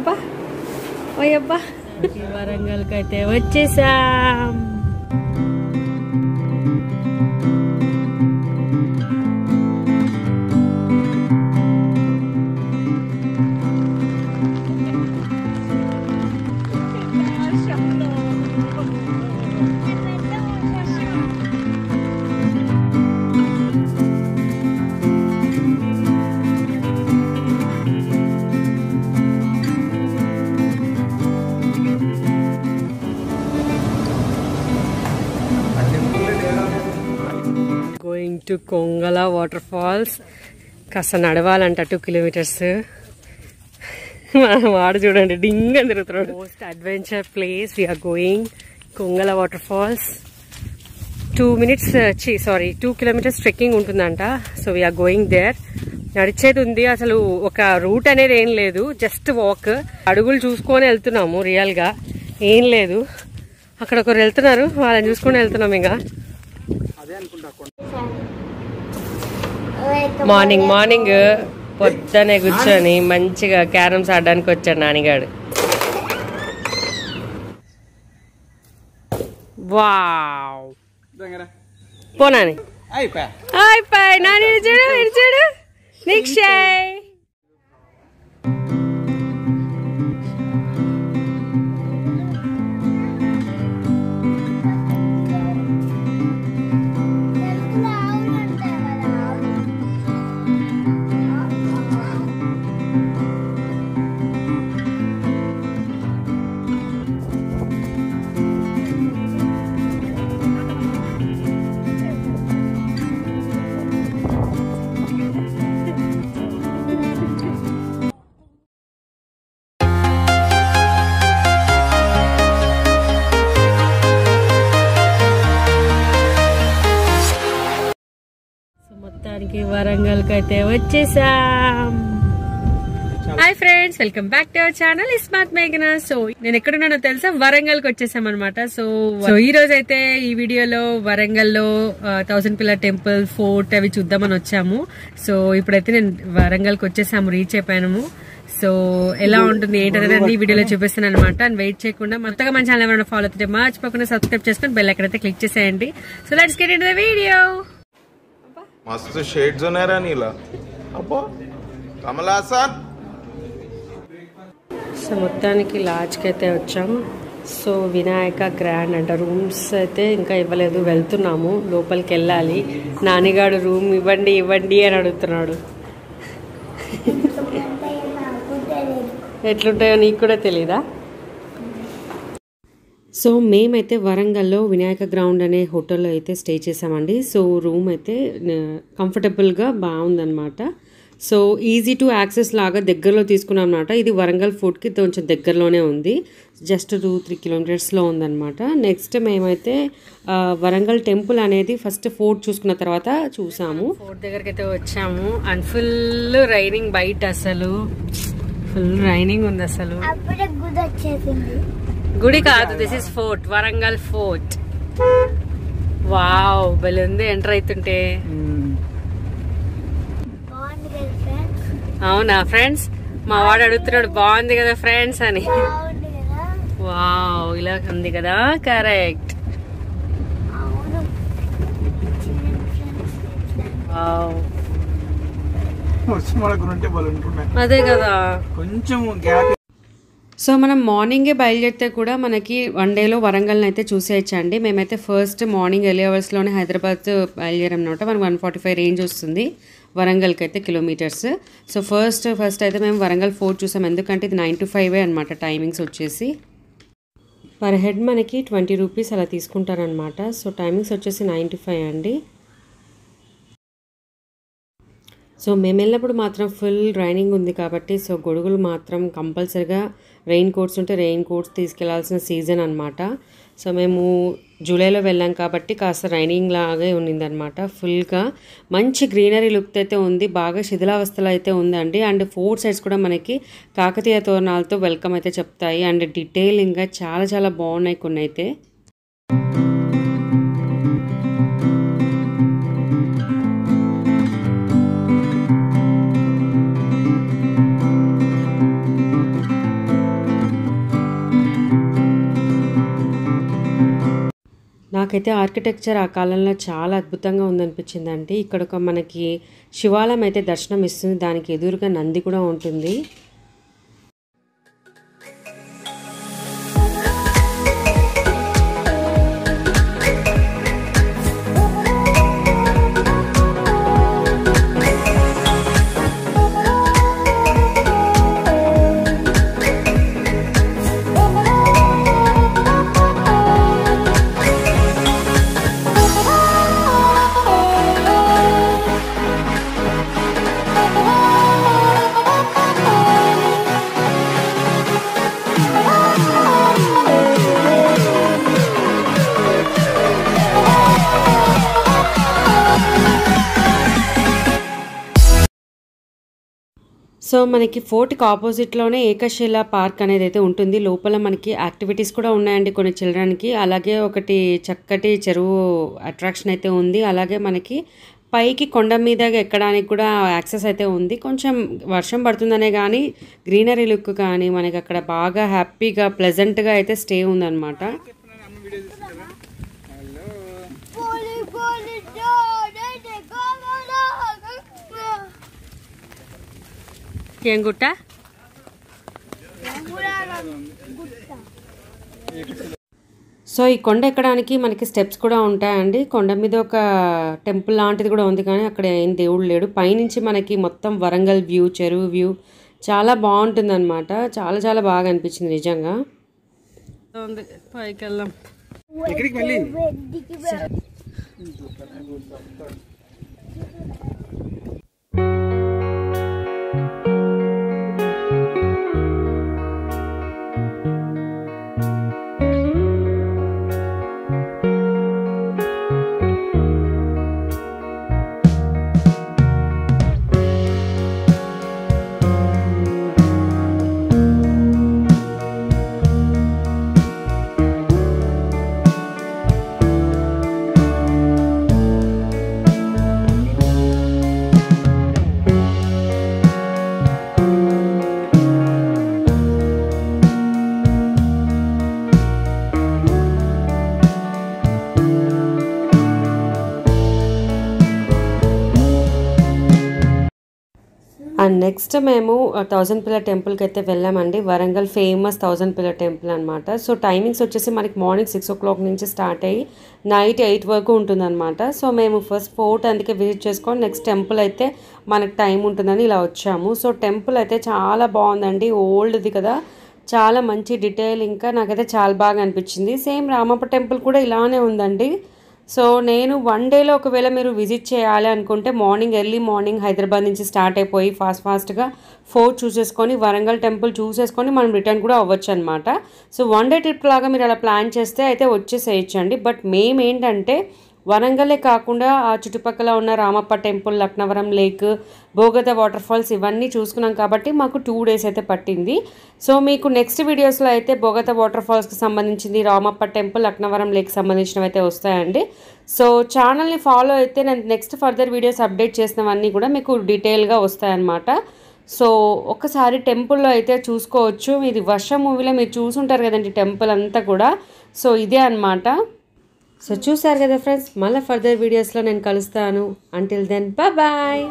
అబ్బా ఓయబ్బా వరంగల్కి అయితే వచ్చేసాం. Going to Kongala water falls. కాస్త నడవాలంట 2 కిలోమీటర్స్. వాడు చూడండి డింగ్ అని తిరుగుతున్నాడు. Most adventure place we are going Kongala water falls. 2 kilometres trekking ఉంటుందంట. So we are going there. నడిచేది ఉంది, అసలు ఒక రూట్ అనేది ఏం లేదు, జస్ట్ వాక్. అడుగులు చూసుకొని వెళ్తున్నాము, రియల్ గా ఏం లేదు. అక్కడ ఒకరు వెళ్తున్నారు, వాళ్ళని చూసుకొని వెళ్తున్నాం. ఇంకా మార్నింగ్ పొద్దునే కూర్చొని మంచిగా క్యారమ్స్ ఆడడానికి వచ్చాడు నానిగాడు. వావ్ పోనాని అయిపోయి నాని చూడు నిక్షయ్. వరంగల్ కి అయితే వచ్చేసాం. Hi friends, welcome back to our channel smart మేఘనా. సో నేను ఎక్కడున్నానో తెలుసా, వరంగల్ కి వచ్చేసాం అనమాట. సో ఈ రోజు అయితే ఈ వీడియోలో వరంగల్ లో 1000 పిల్లర్ టెంపుల్, ఫోర్ట్ అవి చూద్దామని వచ్చాము. సో ఇప్పుడైతే నేను వరంగల్ కి వచ్చేసాము, రీచ్ అయిపోయాము. సో ఎలా ఉంటుంది ఏంటనేది అన్ని వీడియోలో చూపిస్తాను అనమాట. అండ్ వెయిట్ చేయకుండా మొత్తగా మన ఛానల్ ఏమైనా ఫాలో అవుతుంటే మర్చిపోకుండా సబ్స్క్రైబ్ చేసుకుని బెల్ ఎక్కడైతే క్లిక్ చేసేయండి. So let's get into the video. मस्त शेड्स ఉన్నాయరా నీలా అబ్బో కమలాసన్. సో మొత్తానికి లాడ్జ్కి అయితే వచ్చాం. సో వినాయక గ్రాండ్ అంట. రూమ్స్ అయితే ఇంకా ఇవ్వలేదు, వెళ్తున్నాము, లోపలికి వెళ్ళాలి. నానిగాడు రూమ్ ఇవ్వండి ఇవ్వండి అని అడుగుతున్నాడు. ఎట్లుంటాయో నీకు కూడా తెలీదా? సో మేమైతే వరంగల్లో వినాయక గ్రౌండ్ అనే హోటల్లో అయితే స్టే చేసామండి. సో రూమ్ అయితే కంఫర్టబుల్గా బాగుందన్నమాట. సో ఈజీ టు యాక్సెస్ లాగా దగ్గరలో తీసుకున్నాం అన్నమాట. ఇది వరంగల్ ఫోర్ట్కి కొంచెం దగ్గరలోనే ఉంది, జస్ట్ 2-3 కిలోమీటర్స్లో ఉందన్నమాట. నెక్స్ట్ మేమైతే వరంగల్ టెంపుల్ అనేది ఫస్ట్ ఫోర్ట్ చూసుకున్న తర్వాత చూసాము. ఫోర్ట్ దగ్గరికి అయితే వచ్చాము. అండ్ ఫుల్ రైనింగ్, బయట అసలు ఫుల్ రైనింగ్ ఉంది. అసలు గుడి కాదు, this is fort, Warangal fort. Wow భలే ఉంది ఎంటర్ అవుతుంటే. అవునా ఫ్రెండ్స్? మా వాడు అడుగుతున్నాడు బాగుంది కదా ఫ్రెండ్స్ అని. వావ్ ఇలా ఉంది కదా, కరెక్ట్. వావ్ అదే కదా కొంచెం గ్యాప్. సో మనం మార్నింగే బయలుదేరితే కూడా మనకి 1 డేలో వరంగల్ని అయితే చూసేయచ్చండి. మేమైతే ఫస్ట్ మార్నింగ్ ఎర్లీ అవర్స్లోనే హైదరాబాద్ బయలుదేరాం అనమాట. మనకు 145 రేంజ్ వస్తుంది వరంగల్కి అయితే కిలోమీటర్స్. సో ఫస్ట్ అయితే మేము వరంగల్ ఫోర్ట్ చూసాం, ఎందుకంటే ఇది 9 to 5 అనమాట టైమింగ్స్ వచ్చేసి. పర్ హెడ్ మనకి 20 రూపీస్ అలా తీసుకుంటారనమాట. సో టైమింగ్స్ వచ్చేసి 9 to 5 అండి. సో మేము వెళ్ళినప్పుడు మాత్రం ఫుల్ రైనింగ్ ఉంది కాబట్టి సో గొడుగులు మాత్రం కంపల్సరిగా రెయిన్ కోట్స్ ఉంటే రెయిన్ కోట్స్ తీసుకెళ్లాల్సిన సీజన్ అనమాట. సో మేము జూలైలో వెళ్ళాం కాబట్టి కాస్త రైనింగ్ లాగే ఉన్నిందనమాట. ఫుల్గా మంచి గ్రీనరీ లుక్ అయితే ఉంది, బాగా శిథిలావస్థలో అయితే ఉందండి. అండ్ 4 సైడ్స్ కూడా మనకి కాకతీయ తోరణాలతో వెల్కమ్ అయితే చెప్తాయి. అండ్ డీటెయిలింగ్గా చాలా చాలా బాగున్నాయి కొన్ని అయితే. నాకైతే ఆర్కిటెక్చర్ ఆ కాలంలో చాలా అద్భుతంగా ఉందనిపించిందండి. ఇక్కడ ఒక మనకి శివాలయం అయితే దర్శనం ఇస్తుంది, దానికి ఎదురుగా నంది కూడా ఉంటుంది. సో మనకి ఫోర్ట్కి ఆపోజిట్లోనే ఏకశిల పార్క్ అనేది అయితే ఉంటుంది. లోపల మనకి యాక్టివిటీస్ కూడా ఉన్నాయండి కొన్ని చిల్డ్రన్కి. అలాగే ఒకటి చక్కటి చెరువు అట్రాక్షన్ అయితే ఉంది. అలాగే మనకి పైకి కొండ మీద ఎక్కడానికి కూడా యాక్సెస్ అయితే ఉంది. కొంచెం వర్షం పడుతుందనే కానీ గ్రీనరీ లుక్ కానీ మనకి అక్కడ బాగా హ్యాపీగా ప్లెజెంట్గా అయితే స్టే ఉందన్నమాట. ఏం గుట్ట? సో ఈ కొండ ఎక్కడానికి మనకి స్టెప్స్ కూడా ఉంటాయండి. కొండ మీద ఒక టెంపుల్ లాంటిది కూడా ఉంది, కానీ అక్కడ ఏం దేవుడు లేడు. పైనుంచి మనకి మొత్తం వరంగల్ వ్యూ, చెరువు వ్యూ చాలా బాగుంటుంది అనమాట. చాలా చాలా బాగా అనిపించింది నిజంగా. పైకి వెళ్దాం. అండ్ నెక్స్ట్ మేము 1000 పిల్లర్ టెంపుల్కి అయితే వెళ్ళామండి. వరంగల్ ఫేమస్ 1000 పిల్లర్ టెంపుల్ అనమాట. సో టైమింగ్స్ వచ్చేసి మనకి మార్నింగ్ 6 o'clock నుంచి స్టార్ట్ అయ్యి నైట్ 8 వరకు ఉంటుందన్నమాట. సో మేము ఫస్ట్ ఫోర్ట్ అందుకే విజిట్ చేసుకొని నెక్స్ట్ టెంపుల్ అయితే మనకి టైం ఉంటుందని ఇలా వచ్చాము. సో టెంపుల్ అయితే చాలా బాగుందండి, ఓల్డ్ది కదా, చాలా మంచి డీటెయిల్, ఇంకా నాకైతే చాలా బాగా అనిపించింది. సేమ్ రామప్ప టెంపుల్ కూడా ఇలానే ఉందండి. సో నేను 1 డేలో ఒకవేళ మీరు విజిట్ చేయాలి అనుకుంటే ఎర్లీ మార్నింగ్ హైదరాబాద్ నుంచి స్టార్ట్ అయిపోయి ఫాస్ట్గా ఫోర్ట్ చూసేసుకొని వరంగల్ టెంపుల్ చూసేసుకొని మనం రిటర్న్ కూడా అవ్వచ్చు అనమాట. సో 1 డే ట్రిప్ లాగా మీరు అలా ప్లాన్ చేస్తే అయితే వచ్చేసేయచ్చండి. బట్ మేము ఏంటంటే వరంగలే కాకుండా ఆ చుట్టుపక్కల ఉన్న Ramappa temple, Laknavaram lake, Bogatha water falls ఇవన్నీ చూసుకున్నాం కాబట్టి మాకు 2 days అయితే పట్టింది. సో మీకు నెక్స్ట్ వీడియోస్లో అయితే బోగత వాటర్ ఫాల్స్కి సంబంధించింది, రామప్ప టెంపుల్, లక్నవరం లేక్ సంబంధించినవి అయితే వస్తాయండి. సో ఛానల్ని ఫాలో అయితే నేను నెక్స్ట్ ఫర్దర్ వీడియోస్ అప్డేట్ చేసినవన్నీ కూడా మీకు డీటెయిల్గా వస్తాయన్నమాట. సో ఒకసారి టెంపుల్లో అయితే చూసుకోవచ్చు. ఇది వర్షం మూవీలో మీరు చూసుంటారు కదండి టెంపుల్ అంతా కూడా. సో ఇదే అన్నమాట. సో చూసారు కదా ఫ్రెండ్స్, మళ్ళీ ఫర్దర్ వీడియోస్లో నేను కలుస్తాను. Until then bye.